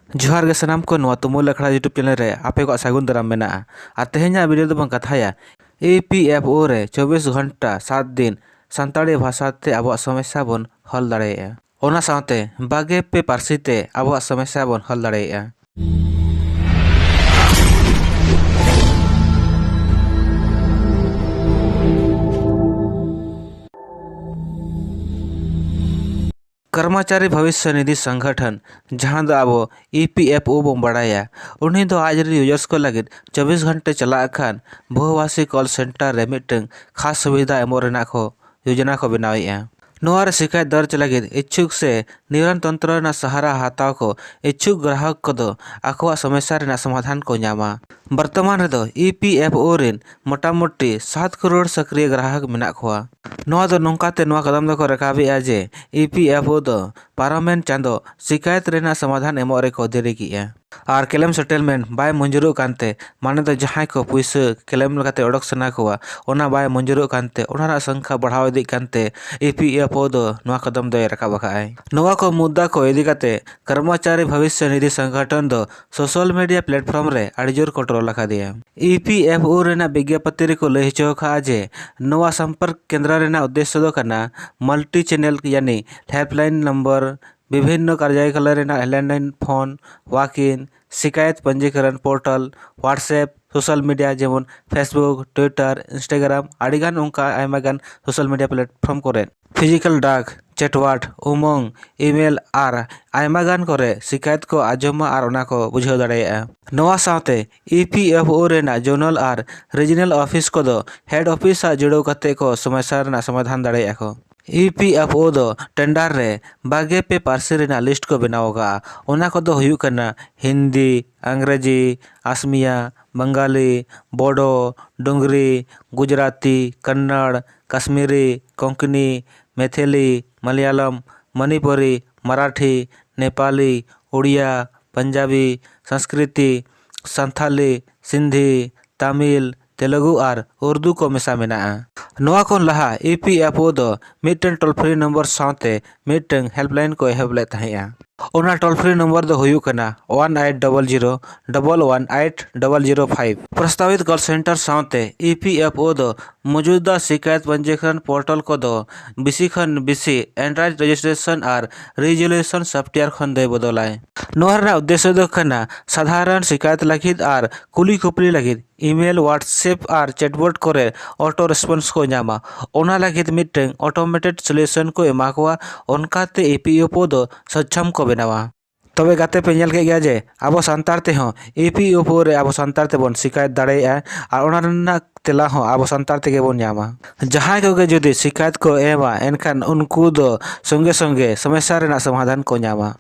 जोहार गे सनाम को नवा तुमुल अखड़ा यूट्यूब चैनल रे आपे को सागुन दाराम मेना आ तेहेኛ वीडियो दो बन कथाया EPFO रे 24 घंटा 7 दिन सानताड़ी भाषा ते आबो समस्या बन हल दाड़ेया ओना साथे बागे पे पारसी ते आबो समस्या बन हल दाड़ेया। कर्मचारी भविष्य निधि संगठन जहां दो आबो EPFO बो बड़ाया उन्हीं दो आज यूजर्स को लगे 24 घंटे चला खान बहुभाषी कॉल सेंटर रे मिटंग खास सुविधा एमो रेना को योजना को बनावेया। नोआर शिकायत दर्ज लगे इच्छुक से निवारण तंत्र ना सहारा हाताव को इच्छुक ग्राहक को दो आकवा समस्या रेना समाधान को न्यामा। वर्तमान रे दो EPFO रेन मोटामोटी 7 करोड़ सक्रिय ग्राहक मेना खोआ। नोआ दो नोंकाते नोआ कदम दो को रकाबेया जे EPFO दो पारमेन चांदो शिकायत रेना समाधान एमो रे को देरी किया और क्लेम सेटलमेंट बाय मंजूर कानते माने दो जहां को पैसा क्लेम लगाते ओडक सना कोआ ओना बाय मंजूर कानते ओना संख्या बढ़ाव इदी कानते EPFO दो नोआ कदम दो रकाब खाय। नोआ को मुद्दा को इदी काते कर्मचारी भविष्य निधि संगठन दो सोशल मीडिया प्लेटफॉर्म रे अड़जोर को ट्रोल लखा दिया। EPFO रेना विज्ञापति रे को लय हिचो खा जे नोआ संपर्क केंद्र रेना उद्देश्य दो कना मल्टी चैनल यानी हेल्पलाइन नंबर विभिन्न कार्यालय रेना लैंडलाइन फोन वॉक इन शिकायत पंजीकरण पोर्टल व्हाट्सएप सोशल मीडिया जेमन फेसबुक ट्विटर इंस्टाग्राम आड़ीगान उनका आयमागान सोशल मीडिया प्लेटफॉर्म करे फिजिकल डाक चैटवाट उमंग ईमेल आर आयमागान करे शिकायत को आजमा आर ओना को बुझाव दाड़ेया। नोआ साथे EPFO रेना जोनल आर रीजनल ऑफिस को दो हेड ऑफिस आ जुड़ो कते को समस्या रेना समाधान दाड़ेया को। EPFO दो टेंडर रे बागे पे पारसी रेना लिस्ट को बनाओगा ओना को दो हुयु कना हिंदी अंग्रेजी असमिया बंगाली बोडो डोंगरी गुजराती कन्नड़ कश्मीरी कोंकणी मैथिली मलयालम मणिपुरी मराठी नेपाली उड़िया पंजाबी संस्कृति संथाली सिंधी तमिल तेलुगु और उर्दू को मेसा मेना। नोआ को लहा EPFO दो मिटन टोल फ्री नंबर साथे मिटन हेल्पलाइन को एहबले तहया ओना टोल फ्री नंबर दो हुयु कना 1800 118005 प्रस्तावित कॉल सेंटर साथे EPFO दो मौजूदा शिकायत पंजीकरण पोर्टल को दो बिसी खन बिसी एंड्रॉइड रजिस्ट्रेशन और रिजोल्यूशन सॉफ्टवेयर खन दे बदलाय। नोहर उद्देश्य दो कना साधारण शिकायत लगित और कुली कुपली लगित ईमेल व्हाट्सएप और चैटबॉट करे ऑटो रेस्पॉन्स को न्यामा ओना लगित मिटंग ऑटोमेटेड सॉल्यूशन को एमाकवा ओनकाते EPFO दो सक्षम को बनावा। तबे गाते पे नेल के गया जे आबो सांतार ते हो EPFO रे आबो सांतार ते बन शिकायत दाड़ेया और ओना रना तेला हो आबो सांतार ते बन न्यामा। जहां कोगे जदि शिकायत को एमा एनखान उनको दो संगे संगे समस्या रेना समाधान को न्यामा।